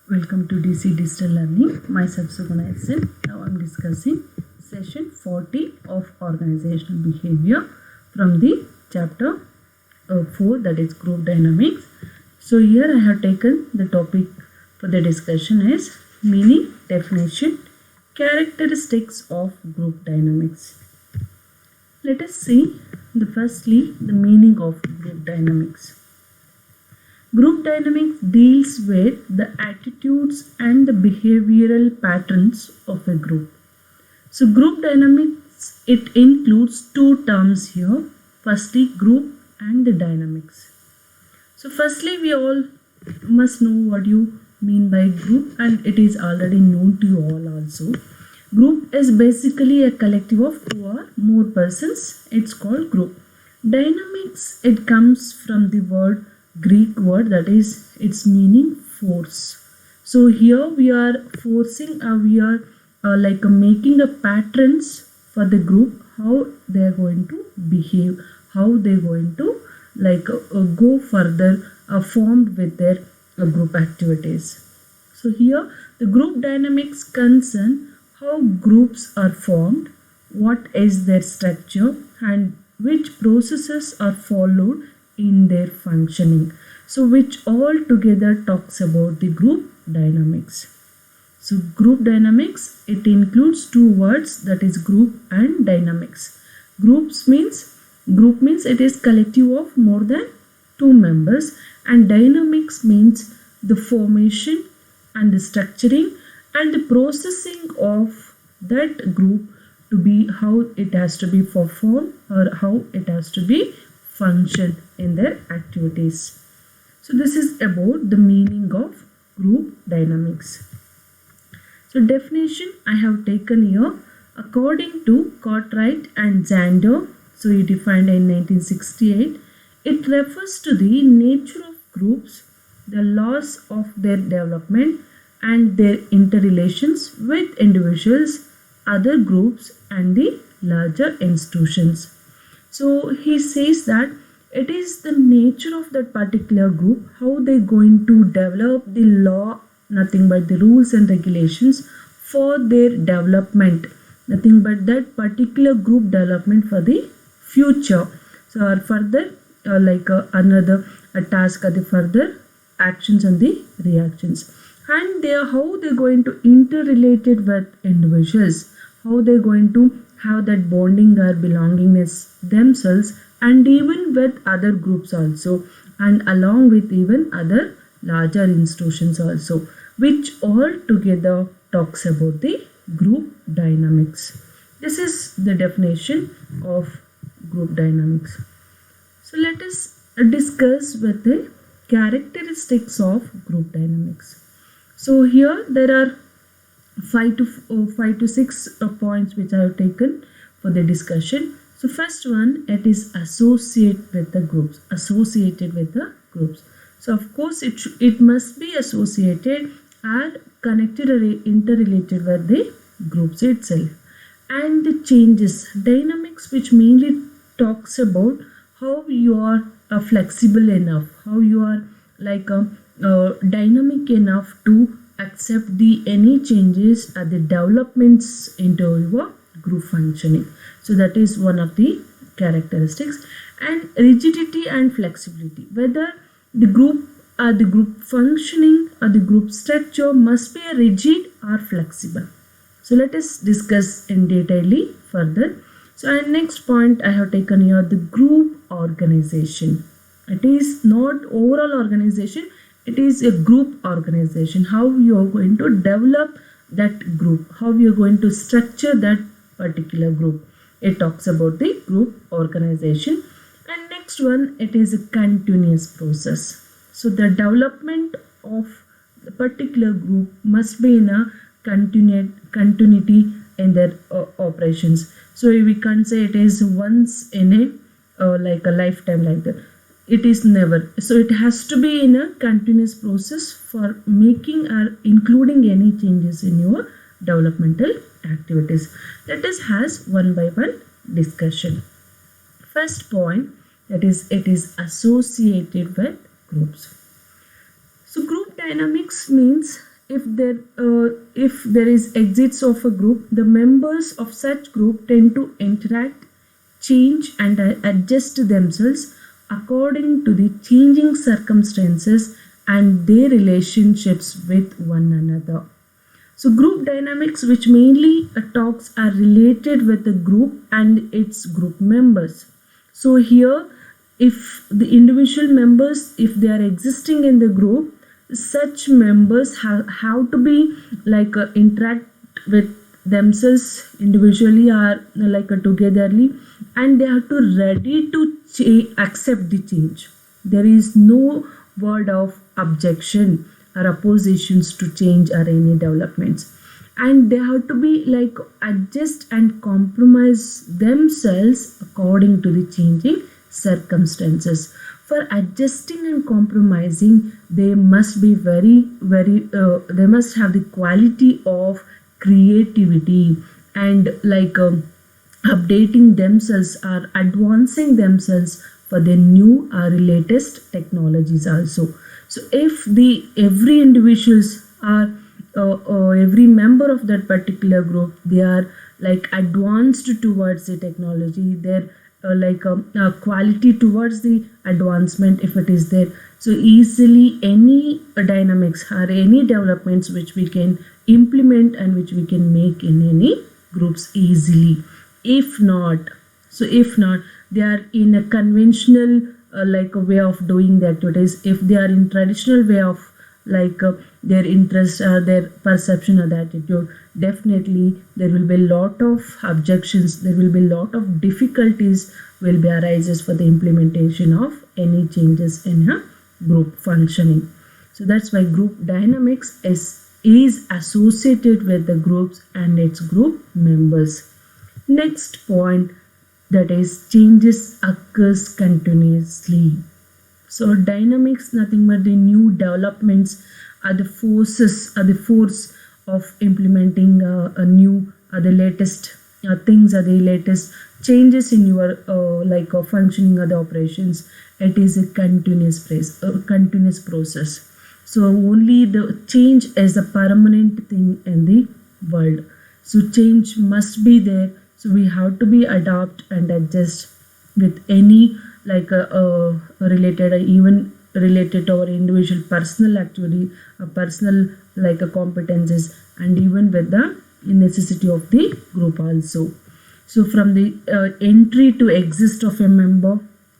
Welcome to DC Digital Learning. Myself Suguna SN. Now I am discussing session 40 of organizational behavior from the chapter 4, that is group dynamics. So here I have taken the topic for the discussion as meaning, definition, characteristics of group dynamics. Let us see firstly the meaning of group dynamics. Group dynamics deals with the attitudes and the behavioral patterns of a group. So group dynamics, it includes two terms here. Firstly, group and the dynamics. So firstly, we all must know what you mean by group, and it is already known to you all also. Group is basically a collective of two or more persons. It's called group. Dynamics, it comes from the Greek word, that is its meaning force. So here we are forcing, we are making a patterns for the group, how they are going to behave, how they are going to go further formed with their group activities. So here the group dynamics concern how groups are formed, what is their structure, and which processes are followed in their functioning. So which all together talks about the group dynamics. So group dynamics, it includes two words, that is group and dynamics. Group means it is collective of more than two members, and dynamics means the formation and the structuring and the processing of that group to be how it has to be performed or how it has to be function in their activities. So this is about the meaning of group dynamics. So definition I have taken here according to Cartwright and Zander. So he defined in 1968. It refers to the nature of groups, the laws of their development and their interrelations with individuals, other groups and the larger institutions. So he says that it is the nature of that particular group, how they are going to develop the law, nothing but the rules and regulations for their development, nothing but that particular group development for the future. So or further another task or the further actions and the reactions. And they are how they are going to interrelated with individuals, how they are going to have that bonding or belongingness themselves and even with other groups also, and along with even other larger institutions also, which all together talks about the group dynamics. This is the definition of group dynamics. So let us discuss with the characteristics of group dynamics. So here there are 5 to 6 points which I have taken for the discussion. So first one, it is associated with the groups. So of course it must be associated and connected or interrelated with the groups itself. And the changes, dynamics, which mainly talks about how you are flexible enough, how you are dynamic enough to accept the any changes at the developments into your group functioning. So that is one of the characteristics. And rigidity and flexibility, whether the group functioning or the group structure must be rigid or flexible. So let us discuss in detail further. So our next point I have taken here, the group organization. It is not overall organization, it is a group organization. How you are going to develop that group, how you are going to structure that particular group. It talks about the group organization. And next one, it is a continuous process. So the development of the particular group must be in a continuity in their operations. So we can't say it is once in a lifetime like that. It is never. So it has to be in a continuous process for making or including any changes in your developmental activities. Let us has one by one discussion. First point, that is it is associated with groups. So group dynamics means if there is exits of a group, the members of such group tend to interact, change and adjust themselves according to the changing circumstances and their relationships with one another. So group dynamics, which mainly talks, are related with the group and its group members. So here, if the individual members, if they are existing in the group, such members have to be like interact with themselves individually or like togetherly, and they have to ready to accept the change. There is no word of objection or oppositions to change or any developments, and they have to be like adjust and compromise themselves according to the changing circumstances. For adjusting and compromising, they must be they must have the quality of creativity and like updating themselves or advancing themselves for the new or latest technologies also. So if the every individuals are every member of that particular group, they are like advanced towards the technology, their quality towards the advancement, if it is there, so easily any dynamics or any developments which we can implement and which we can make in any groups easily. If not, they are in a conventional like a way of doing the activities, if they are in traditional way of like their interest or their perception or the attitude, definitely there will be a lot of objections, there will be a lot of difficulties will be arises for the implementation of any changes in a group functioning. So that's why group dynamics is associated with the groups and its group members. Next point, that is changes occurs continuously. So dynamics, nothing but the new developments are the force of implementing a new the latest things, are the latest changes in your functioning of the operations. It is a continuous process. So only the change is a permanent thing in the world. So change must be there. So we have to be adapt and adjust with any like related or even related to our individual personal activity, personal like competences, and even with the necessity of the group also. So from the entry to exist of a member,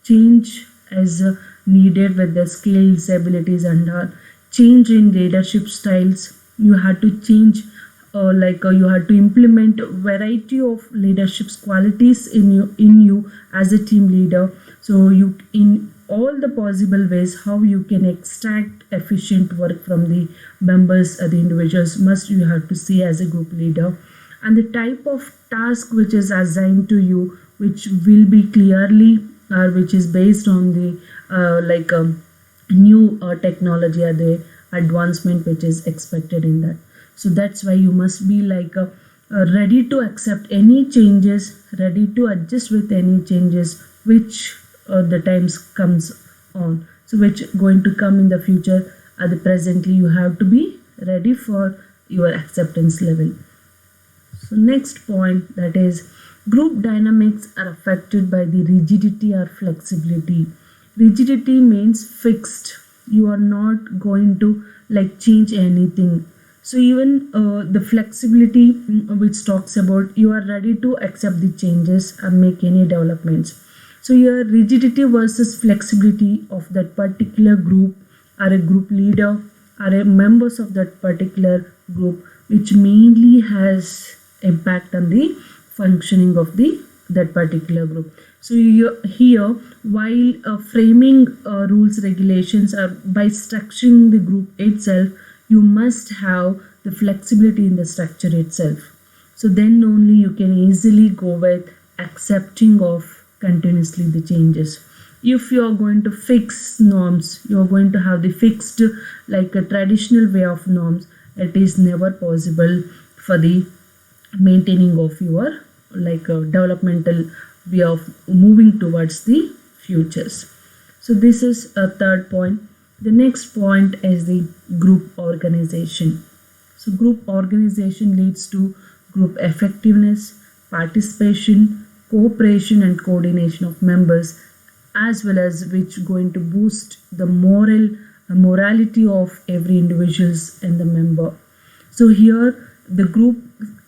change is needed with the skills, abilities, and change in leadership styles. You have to change you have to implement a variety of leadership qualities in you as a team leader. So you, in all the possible ways, how you can extract efficient work from the members, the individuals, must you have to see as a group leader. And the type of task which is assigned to you, which will be clearly or which is based on the new technology or the advancement which is expected in that. So that's why you must be like ready to accept any changes, ready to adjust with any changes which the times comes on. So which going to come in the future. At the presently, you have to be ready for your acceptance level. So next point, that is group dynamics are affected by the rigidity or flexibility. Rigidity means fixed. You are not going to like change anything. So even the flexibility which talks about you are ready to accept the changes and make any developments. So your rigidity versus flexibility of that particular group or a group leader or a members of that particular group, which mainly has impact on the functioning of that particular group. So here while framing rules, regulations, or by structuring the group itself, you must have the flexibility in the structure itself. So then only you can easily go with accepting of continuously the changes. If you are going to fix norms, you are going to have the fixed like a traditional way of norms, it is never possible for the maintaining of your like a developmental way of moving towards the futures. So this is a third point. The next point is the group organization. So group organization leads to group effectiveness, participation, cooperation and coordination of members, as well as which going to boost the morality of every individuals and the member. So here the group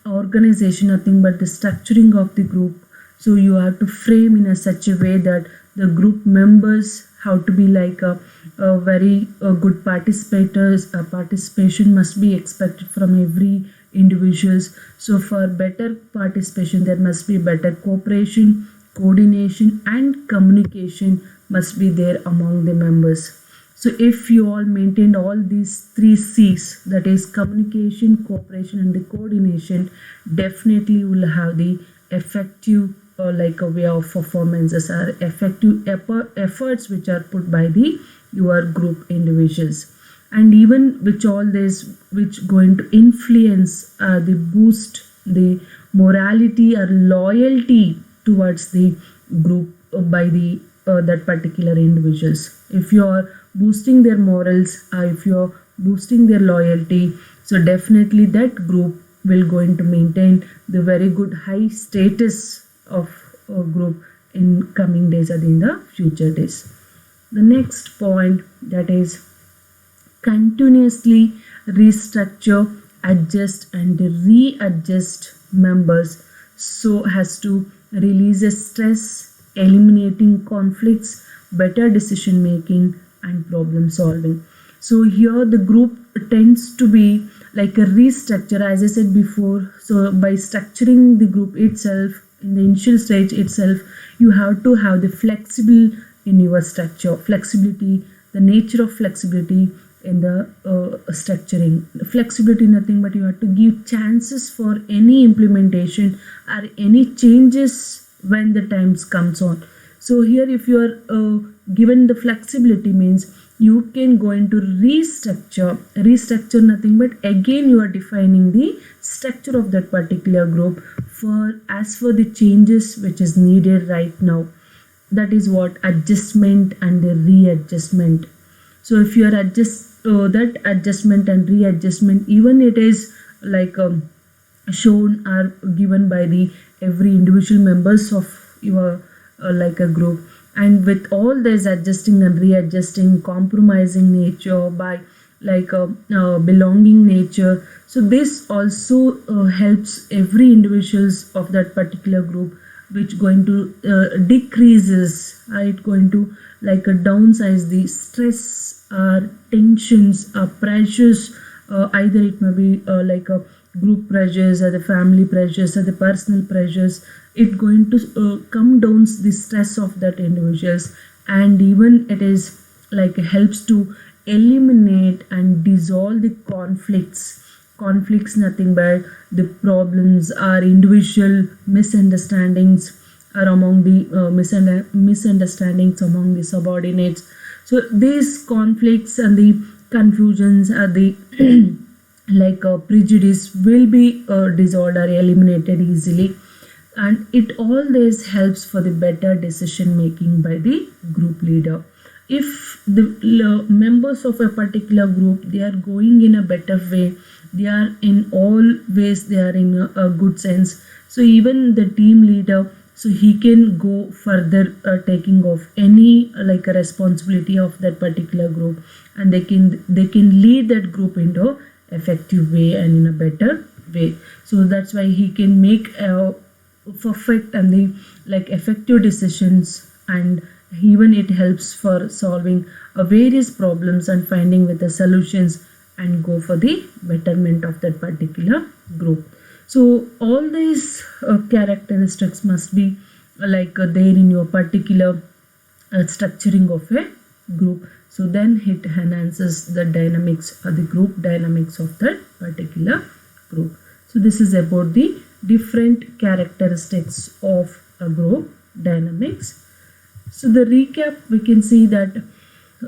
organization, nothing but the structuring of the group. So you have to frame in a such a way that the group members have to be like a very good participators. Participation must be expected from every individuals. So for better participation, there must be better cooperation, coordination and communication must be there among the members. So if you all maintain all these three C's, that is communication, cooperation and the coordination, definitely you will have the effective like a way of performances or effective efforts which are put by the your group individuals. And even which all this which going to influence the boost the morality or loyalty towards the group by the that particular individuals. If you are boosting their morals, if you are boosting their loyalty, so definitely that group will going to maintain the very good high status of a group in coming days and in the future days. The next point, that is continuously restructure, adjust and readjust members so as to release stress, eliminating conflicts, better decision making and problem solving. So here the group tends to be like a restructure, as I said before. So by structuring the group itself in the initial stage itself, you have to have the flexible in your structure, flexibility, the nature of flexibility in the structuring. Flexibility nothing but you have to give chances for any implementation or any changes when the times comes on. So here if you are given the flexibility means you can go into restructure nothing but again you are defining the structure of that particular group for as for the changes which is needed right now. That is what adjustment and the readjustment. So if you are that adjustment and readjustment, even it is like shown or given by the every individual members of your like a group, and with all this adjusting and readjusting, compromising nature by like belonging nature, so this also helps every individuals of that particular group which going to decreases, it going to like downsize the stress or tensions or pressures, either it may be like a group pressures or the family pressures or the personal pressures. It going to come down the stress of that individuals, and even it is like helps to eliminate and dissolve the conflicts nothing but the problems or individual misunderstandings or among the misunderstandings among the subordinates. So these conflicts and the confusions are the like prejudice will be dissolved or eliminated easily, and it all this helps for the better decision making by the group leader. If the members of a particular group, they are going in a better way, they are in all ways, they are in a good sense, so even the team leader, so he can go further taking of any like a responsibility of that particular group, and they can lead that group into effective way and in a better way. So that's why he can make perfect and the like effective decisions, and even it helps for solving various problems and finding with the solutions and go for the betterment of that particular group. So all these characteristics must be like there in your particular structuring of a group. So then it enhances the dynamics or the group dynamics of that particular group. So this is about the different characteristics of a group dynamics. So the recap, we can see that,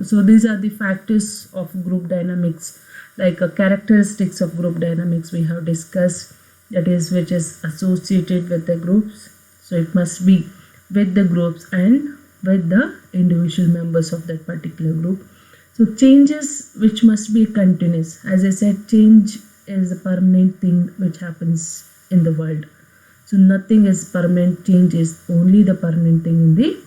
so these are the factors of group dynamics, like characteristics of group dynamics we have discussed, that is which is associated with the groups. So it must be with the groups and with the individual members of that particular group. So changes which must be continuous. As I said, change is a permanent thing which happens in the world. So nothing is permanent, change is only the permanent thing in the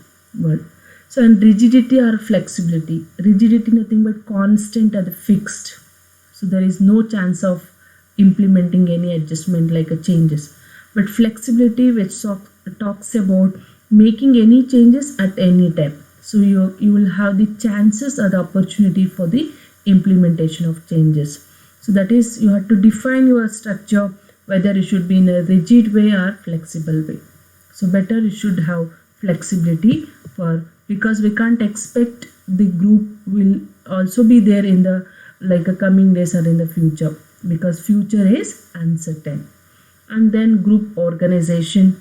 world. So and rigidity or flexibility. Rigidity nothing but constant and fixed. So there is no chance of implementing any adjustment like a changes. But flexibility which talks about making any changes at any time. So you will have the chances or the opportunity for the implementation of changes. So that is, you have to define your structure whether it should be in a rigid way or flexible way. So better you should have flexibility for, because we can't expect the group will also be there in the like a coming days or in the future, because future is uncertain. And then group organization.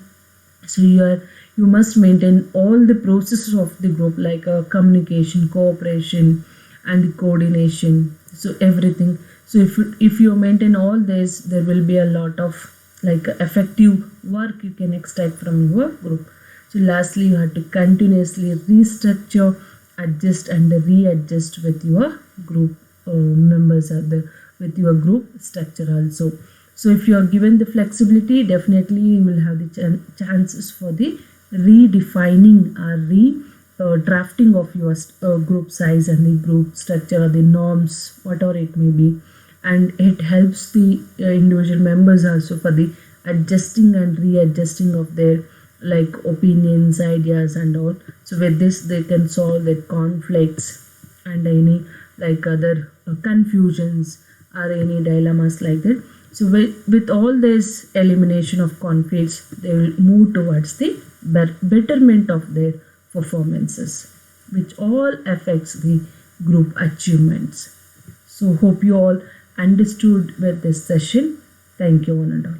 So you must maintain all the processes of the group like communication, cooperation and the coordination, so everything. So if you maintain all this, there will be a lot of like effective work you can extract from your group. So lastly, you have to continuously restructure, adjust and readjust with your group members or with your group structure also. So if you are given the flexibility, definitely you will have the chances for the redefining or drafting of your group size and the group structure or the norms, whatever it may be. And it helps the individual members also for the adjusting and readjusting of their like opinions, ideas and all. So with this they can solve their conflicts and any like other confusions or any dilemmas like that. So with all this elimination of conflicts, they will move towards the betterment of their performances, which all affects the group achievements. So hope you all understood with this session. Thank you one and all.